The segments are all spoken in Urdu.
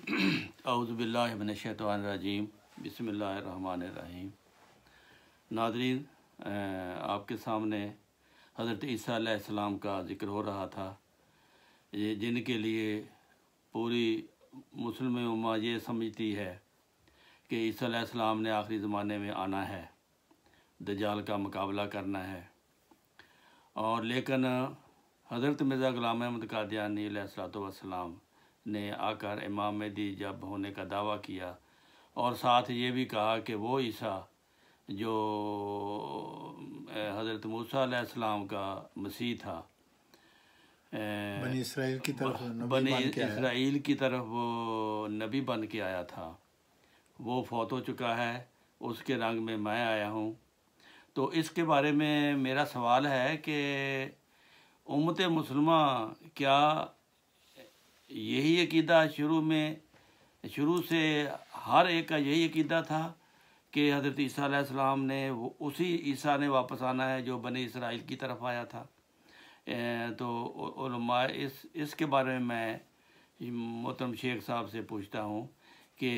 اعوذ باللہ من الشیطان الرجیم، بسم اللہ الرحمن الرحیم۔ ناظرین، آپ کے سامنے حضرت عیسیٰ علیہ السلام کا ذکر ہو رہا تھا، جن کے لیے پوری مسلم امہ یہ سمجھتی ہے کہ عیسیٰ علیہ السلام نے آخری زمانے میں آنا ہے، دجال کا مقابلہ کرنا ہے، اور لیکن حضرت مرزا غلام احمد قادیانی علیہ السلام نے آ کر امام مہدی جب ہونے کا دعویٰ کیا، اور ساتھ یہ بھی کہا کہ وہ عیسیٰ جو حضرت موسیٰ علیہ السلام کا مسیح تھا، بنی اسرائیل کی طرف اسرائیل کی طرف وہ نبی بن کے آیا تھا، وہ فوت ہو چکا ہے، اس کے رنگ میں میں آیا ہوں۔ تو اس کے بارے میں میرا سوال ہے کہ امت مسلمہ کیا یہی عقیدہ شروع سے ہر ایک کا یہی عقیدہ تھا کہ حضرت عیسیٰ علیہ السلام نے اسی عیسیٰ نے واپس آنا ہے جو بنی اسرائیل کی طرف آیا تھا؟ تو علماء اس کے بارے میں محترم شیخ صاحب سے پوچھتا ہوں کہ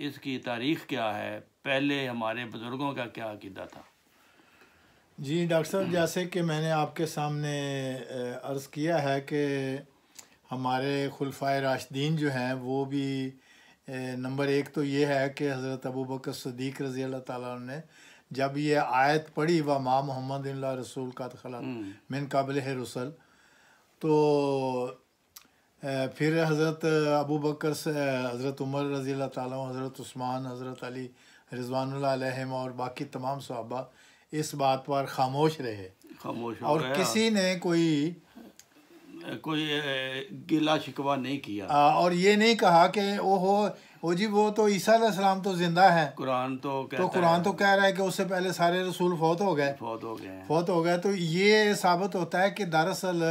اس کی تاریخ کیا ہے، پہلے ہمارے بزرگوں کا کیا عقیدہ تھا؟ جی ڈاکٹر صاحب، جیسے کہ میں نے آپ کے سامنے عرض کیا ہے کہ ہمارے خلفائے راشدین جو ہیں وہ بھی نمبر ایک تو یہ ہے کہ حضرت ابوبکر صدیق رضی اللہ تعالیٰ عنہ نے جب یہ آیت پڑھی وَمَا مُحَمَّدٌ إِلَّا رَسُولٌ قَدْ خَلَتْ مِن قَبْلِهِ رُسُلٌ، تو پھر حضرت ابوبکر سے حضرت عمر رضی اللہ تعالیٰ عنہ، حضرت عثمان، حضرت علی رضوان اللہ علیہم اور باقی تمام صحابہ اس بات پر خاموش رہے، اور کسی نے کوئی گلہ شکوہ نہیں کیا، اور یہ نہیں کہا کہ او جی وہ تو عیسیٰ علیہ السلام تو زندہ ہے، قرآن تو کہہ رہا ہے کہ اس سے پہلے سارے رسول فوت ہو گئے۔ تو یہ ثابت ہوتا ہے کہ دراصل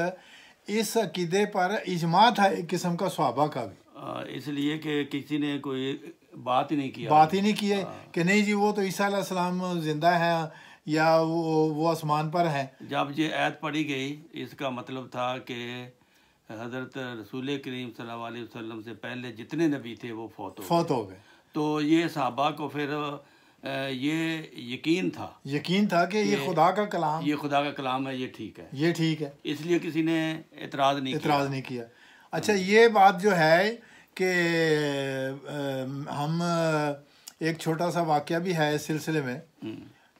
اس عقیدے پر اجماع تھا ایک قسم کا صحابہ کا بھی، اس لیے کہ کسی نے کوئی بات ہی نہیں کی کہ نہیں جی وہ تو عیسیٰ علیہ السلام زندہ ہے یا وہ آسمان پر ہیں۔ جب یہ آیت پڑھی گئی، اس کا مطلب تھا کہ حضرت رسول کریم صلی اللہ علیہ وسلم سے پہلے جتنے نبی تھے وہ فوت ہو گئے۔ تو یہ صحابہ کو پھر یہ یقین تھا کہ یہ خدا کا کلام ہے، یہ ٹھیک ہے، اس لیے کسی نے اعتراض نہیں کیا۔ اچھا، یہ بات جو ہے کہ ہم ایک چھوٹا سا واقعہ بھی ہے اس سلسلے میں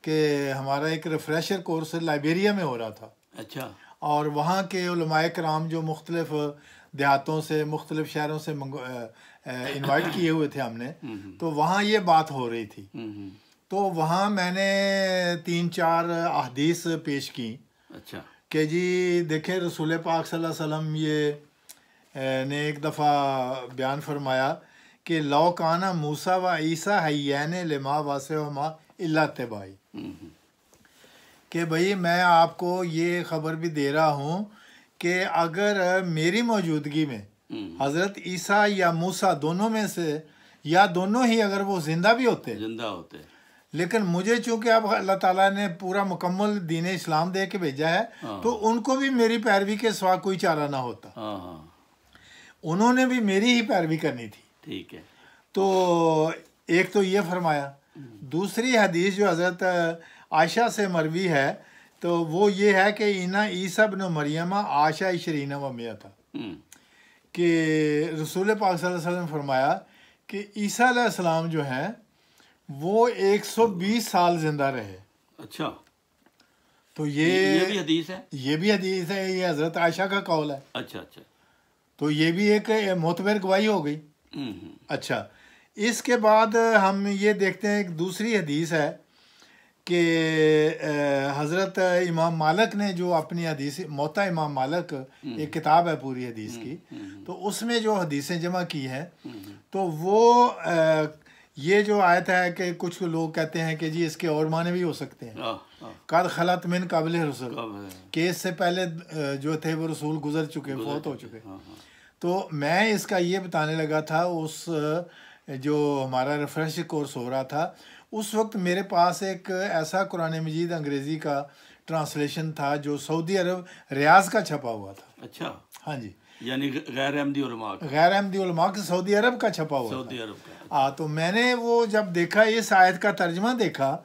کہ ہمارا ایک ریفریشر کورس لائبیریا میں ہو رہا تھا، اچھا، اور وہاں کے علماء کرام جو مختلف دیہاتوں سے مختلف شہروں سے انوائٹ کیے ہوئے تھے ہم نے، تو وہاں یہ بات ہو رہی تھی، تو وہاں میں نے 3-4 احادیث پیش کی، اچھا، کہ جی دیکھیں رسول پاک صلی اللہ علیہ وسلم یہ نے ایک دفعہ بیان فرمایا کہ لو کانا موسیٰ و عیسیٰ حیین لما واسعہما الا اتباعی، کہ بھئی میں آپ کو یہ خبر بھی دے رہا ہوں کہ اگر میری موجودگی میں حضرت عیسیٰ یا موسیٰ دونوں میں سے یا دونوں ہی اگر وہ زندہ ہوتے لیکن مجھے چونکہ اب اللہ تعالیٰ نے پورا مکمل دین اسلام دے کے بھیجا ہے، تو ان کو بھی میری پیروی کے سوا کوئی چارہ نہ ہوتا، انہوں نے بھی میری ہی پیروی کرنی تھی، ٹھیک ہے۔ تو ایک تو یہ فرمایا، دوسری حدیث جو حضرت عائشہ سے مروی ہے تو وہ یہ ہے کہ اِنَّ عیسیٰ ابن مریم عاش 20 و 100، کہ رسول پاک صلی اللہ علیہ وسلم فرمایا کہ عیسیٰ علیہ السلام جو ہیں وہ 120 سال زندہ رہے۔ اچھا، تو یہ بھی حدیث ہے، یہ حضرت عائشہ کا قول ہے۔ اچھا، تو یہ بھی ایک معتبر گواہی ہو گئی۔ اچھا، اس کے بعد ہم یہ دیکھتے ہیں ایک دوسری حدیث ہے کہ حضرت امام مالک نے جو اپنی حدیث موطا امام مالک ایک کتاب ہے پوری حدیث کی، تو اس میں جو حدیثیں جمع کی ہیں، تو وہ یہ جو آیت ہے کہ کچھ لوگ کہتے ہیں کہ جی اس کے اور معنی بھی ہو سکتے ہیں، قد خلت من قبل رسول، کہ اس سے پہلے جو تھے وہ رسول گزر چکے، فوت ہو چکے۔ تو میں اس کا یہ بتانے لگا تھا، اس جو ہمارا ریفریش کورس ہو رہا تھا اس وقت میرے پاس ایک ایسا قرآن مجید انگریزی کا ٹرانسلیشن تھا جو سعودی عرب ریاض کا چھپا ہوا تھا۔ اچھا، ہاں جی، یعنی غیر احمدی علماء کا، غیر احمدی علماء کے سعودی عرب کا چھپا ہوا سعودی عرب کا. تھا. تو میں نے وہ جب دیکھا اس آیت کا ترجمہ دیکھا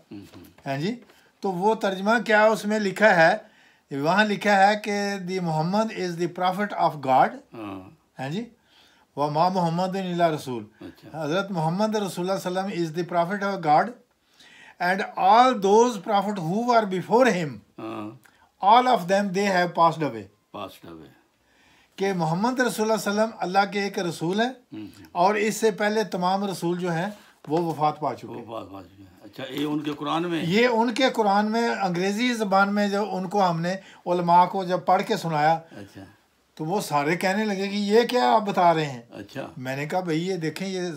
ہاں جی، تو وہ ترجمہ کیا اس میں لکھا ہے، وہاں لکھا ہے کہ دی محمد از دی پرافٹ آف گاڈ. ہاں جی، وما محمد الا رسول. اچھا حضرت محمد رسول اللہ صلی اللہ علیہ وسلم is the prophet of God and all those prophet who are before him all of them they have passed away. Passed away. کہ محمد رسول اللہ صلی اللہ علیہ وسلم اللہ کے ایک رسول ہیں اور اس سے پہلے تمام رسول جو ہیں وہ وفات پا چکے ہیں. اچھا یہ ان کے قرآن میں، یہ ان کے قرآن میں انگریزی زبان میں جو ان کو ہم نے علماء کو جب پڑھ کے سنایا اچھا تو وہ سارے کہنے لگے کہ یہ کیا آپ بتا رہے ہیں. اچھا میں نے کہا بھئی یہ دیکھیں یہ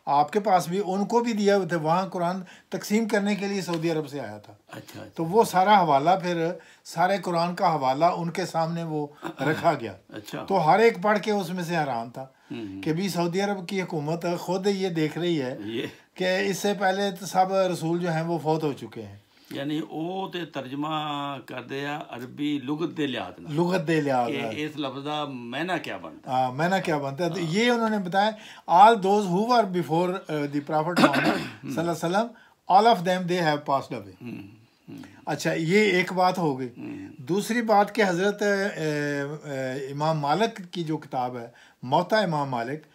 آپ کے پاس بھی ان کو بھی دیا ہوئے تھے، وہاں قرآن تقسیم کرنے کے لیے سعودی عرب سے آیا تھا. اچھا تو وہ سارا حوالہ پھر سارے قرآن کا حوالہ ان کے سامنے وہ رکھا گیا. اچھا تو ہر ایک پڑھ کے اس میں سے حیران تھا کہ بھی سعودی عرب کی حکومت خود یہ دیکھ رہی ہے یہ کہ اس سے پہلے تو سب رسول جو ہیں وہ فوت ہو چکے ہیں. یعنی وہ تے ترجمہ کر دیا عربی لغت دے لحاظ نال لغت دے لحاظ کہ اس لفظ دا معنی کیا بنتا. ہاں میں کیا بنتا ہے. تو یہ انہوں نے بتایا all those who are before the prophet Muhammad صلی اللہ علیہ وسلم all of them they have passed away. اچھا یہ ایک بات ہو گئی. دوسری بات کہ حضرت امام مالک کی جو کتاب ہے موطا امام مالک،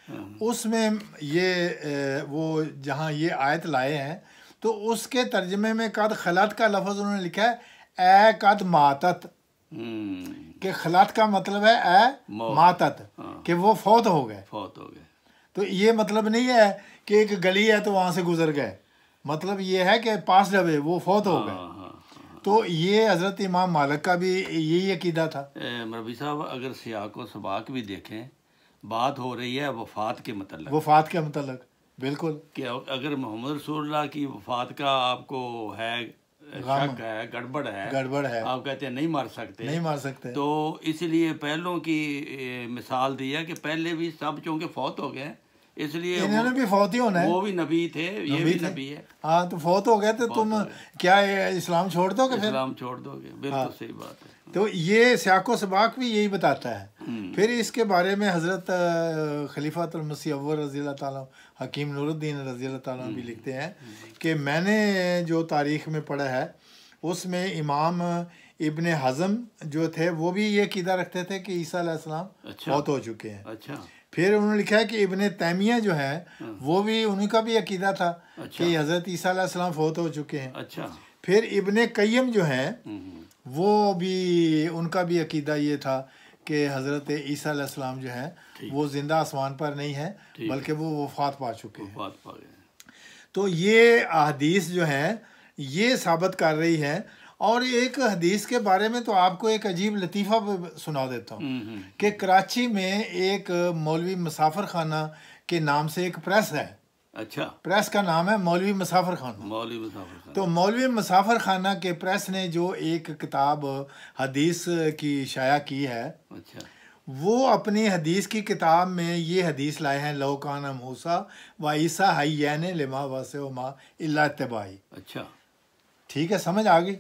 اس میں یہ وہ جہاں یہ آیت لائے ہیں تو اس کے ترجمے میں قد خلط کا لفظ انہوں نے لکھا ہے اے قد ماتت، کہ خلط کا مطلب ہے اے ماتت کہ وہ فوت ہو گئے. فوت ہو گئے. تو یہ مطلب نہیں ہے کہ ایک گلی ہے تو وہاں سے گزر گئے، مطلب یہ ہے کہ پاس ہوئے وہ فوت ہو گئے. تو یہ حضرت امام مالک کا بھی یہی عقیدہ تھا. مربی صاحب اگر سیاق و سباق بھی دیکھیں، بات ہو رہی ہے وفات کے متعلق، وفات کے متعلق بالکل، کہ اگر محمد رسول اللہ کی وفات کا آپ کو ہے شک ہے، گڑبڑ ہے، آپ کہتے ہیں نہیں مار سکتے، تو اس لیے پہلوں کی مثال دی ہے کہ پہلے بھی سب چونکہ فوت ہو گئے اس لیے انہوں نے بھی فوت ہی ہونا ہے. وہ بھی نبی تھے، یہ بھی نبی ہے. ہاں تو فوت ہو گئے تو تم کیا اسلام چھوڑ دو گے؟ اسلام چھوڑ دو گے. بالکل صحیح بات ہے. تو یہ سیاق و سباق بھی یہی بتاتا ہے. پھر اس کے بارے میں حضرت خلیفۃ المسیح اول رضی اللہ تعالیٰ، حکیم نور الدین رضی اللہ تعالیٰ بھی لکھتے ہیں کہ میں نے جو تاریخ میں پڑھا ہے اس میں امام ابن حزم جو تھے وہ بھی یہ عقیدہ رکھتے تھے کہ عیسیٰ علیہ السلام فوت ہو چکے ہیں. اچھا. پھر انہوں نے لکھا ہے کہ ابن تیمیہ جو ہے وہ بھی انہیں کا بھی عقیدہ تھا کہ حضرت عیسیٰ علیہ السلام فوت ہو چکے ہیں. اچھا. پھر ابن قیم جو ہیں وہ بھی ان کا بھی عقیدہ یہ تھا کہ حضرت عیسیٰ علیہ السلام جو ہیں وہ زندہ آسمان پر نہیں ہیں بلکہ وہ وفات پا چکے ہیں. تو یہ احادیث جو ہیں یہ ثابت کر رہی ہے. اور ایک حدیث کے بارے میں تو آپ کو ایک عجیب لطیفہ سنا دیتا ہوں کہ کراچی میں ایک مولوی مسافر خانہ کے نام سے ایک پریس ہے. اچھا. پریس کا نام ہے مولوی مسافر خانہ. مولوی مسافر خانہ. تو مولوی مسافر خانہ کے پریس نے جو ایک کتاب حدیث کی شائع کی ہے، اچھا، وہ اپنی حدیث کی کتاب میں یہ حدیث لائے ہیں لو کان موسیٰ و عیسیٰ حیین لما وسعہما الا اتباعی. اچھا ٹھیک ہے، سمجھ آ گئی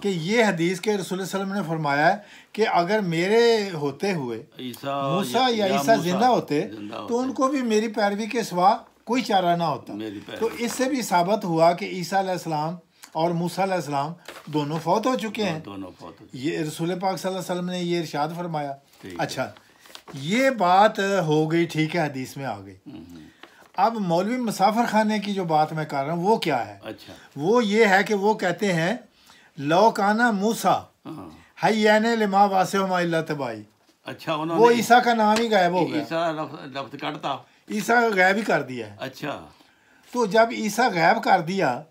کہ یہ حدیث کے رسول صلی اللہ علیہ وسلم نے فرمایا ہے کہ اگر میرے ہوتے ہوئے موسیٰ یا عیسیٰ زندہ ہوتے تو ان کو بھی میری پیروی کے سوا کوئی چارہ نہ ہوتا. تو اس سے بھی ثابت ہوا کہ عیسیٰ علیہ السلام اور موسیٰ علیہ السلام دونوں فوت ہو چکے ہیں. یہ رسول پاک صلی اللہ علیہ وسلم نے یہ ارشاد فرمایا. اچھا یہ بات ہو گئی، ٹھیک ہے، حدیث میں آ گئی. اب مولوی مسافر خانے کی جو بات میں کر رہا ہوں وہ کیا ہے؟ اچھا. وہ یہ ہے کہ وہ کہتے ہیں لو کانا موسیٰ حیین لما واسعہما الا اتباعی. اچھا. وہ عیسیٰ کا نام ہی غائب ہو گیا. عیسیٰ لفظ کٹتا، عیسیٰ غائب ہی کر دیا ہے. اچھا. تو جب عیسیٰ غائب کر دیا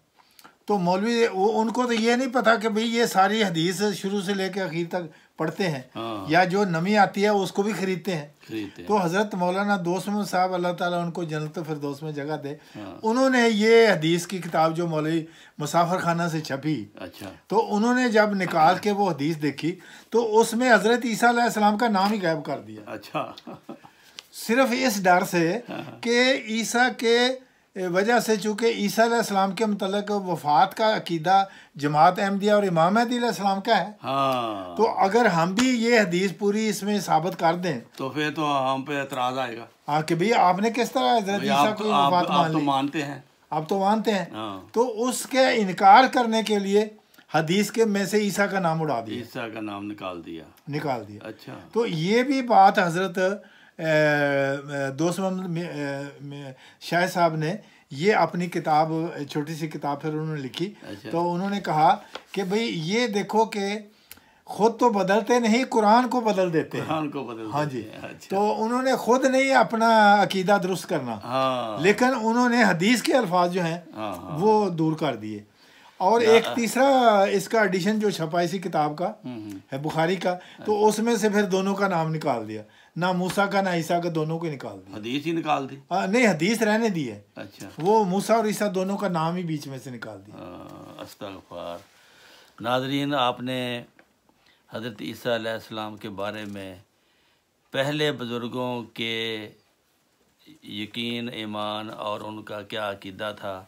تو مولوی ان کو تو یہ نہیں پتا کہ بھئی یہ ساری حدیث شروع سے لے کے اخیر تک پڑھتے ہیں یا جو نمی آتی ہے اس کو بھی خریدتے ہیں. تو حضرت مولانا دوست محمد صاحب اللہ تعالیٰ ان کو جنت الفردوس میں جگہ دے، انہوں نے یہ حدیث کی کتاب جو مولوی مسافر خانہ سے چھپی، تو انہوں نے جب نکال کے وہ حدیث دیکھی تو اس میں حضرت عیسیٰ علیہ السلام کا نام ہی غائب کر دیا. اچھا. صرف اس ڈر سے کہ عیسیٰ کے وجہ سے چونکہ عیسیٰ علیہ السلام کے متعلق وفات کا عقیدہ جماعت احمدیہ اور امام مہدی علیہ السلام کا ہے، ہاں، تو اگر ہم بھی یہ حدیث پوری اس میں ثابت کر دیں تو پھر تو ہم پہ اعتراض آئے گا ہاں کہ بھئی آپ نے کس طرح حضرت عیسیٰ کی وفات مان آپ تو لی، مانتے ہیں، آپ تو مانتے ہیں، ہاں، تو اس کے انکار کرنے کے لیے حدیث کے میں سے عیسیٰ کا نام اڑا دیا، عیسیٰ کا نام نکال دیا، نکال دیا۔ اچھا، تو یہ بھی بات حضرت دوست محمد شاہ صاحب نے یہ اپنی کتاب، چھوٹی سی کتاب پھر انہوں نے لکھی، اچھا، تو انہوں نے کہا کہ بھئی یہ دیکھو کہ خود تو بدلتے نہیں، قرآن کو بدل دیتے ہیں، قرآن کو بدل ہاں دیتے جی، ہیں، اچھا، تو انہوں نے خود نہیں اپنا عقیدہ درست کرنا، ہاں، لیکن انہوں نے حدیث کے الفاظ جو ہیں ہاں، ہاں، وہ دور کر دیے۔ اور ایک تیسرا اس کا ایڈیشن جو چھپا اسی کتاب کا ہے بخاری کا، تو اس میں سے پھر دونوں کا نام نکال دیا، نہ موسیٰ کا نہ عیسیٰ کا، دونوں کو نکال دیا، حدیث ہی نکال دی، نہیں حدیث رہنے دی ہے، اچھا، وہ موسیٰ اور عیسیٰ دونوں کا نام ہی بیچ میں سے نکال دیا۔ استغفار۔ ناظرین، آپ نے حضرت عیسیٰ علیہ السلام کے بارے میں پہلے بزرگوں کے یقین، ایمان اور ان کا کیا عقیدہ تھا،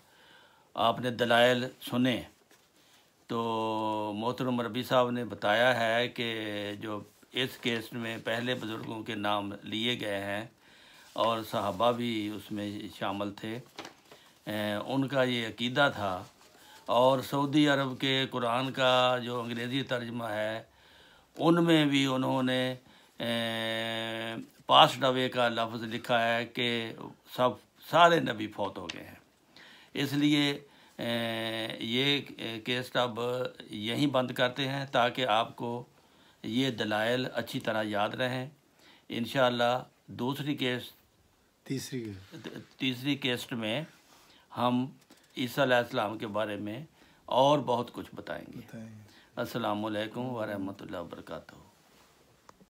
آپ نے دلائل سنے۔ تو محترم ربی صاحب نے بتایا ہے کہ جو اس کیس میں پہلے بزرگوں کے نام لیے گئے ہیں اور صحابہ بھی اس میں شامل تھے، ان کا یہ عقیدہ تھا، اور سعودی عرب کے قرآن کا جو انگریزی ترجمہ ہے ان میں بھی انہوں نے پاسڈ اوے کا لفظ لکھا ہے کہ سارے نبی فوت ہو گئے ہیں۔ اس لیے یہ کیس اب یہیں بند کرتے ہیں تاکہ آپ کو یہ دلائل اچھی طرح یاد رہیں۔ انشاءاللہ تیسری کیسٹ میں ہم عیسیٰ علیہ السلام کے بارے میں اور بہت کچھ بتائیں گے۔ السلام علیکم ورحمۃ اللہ وبرکاتہ۔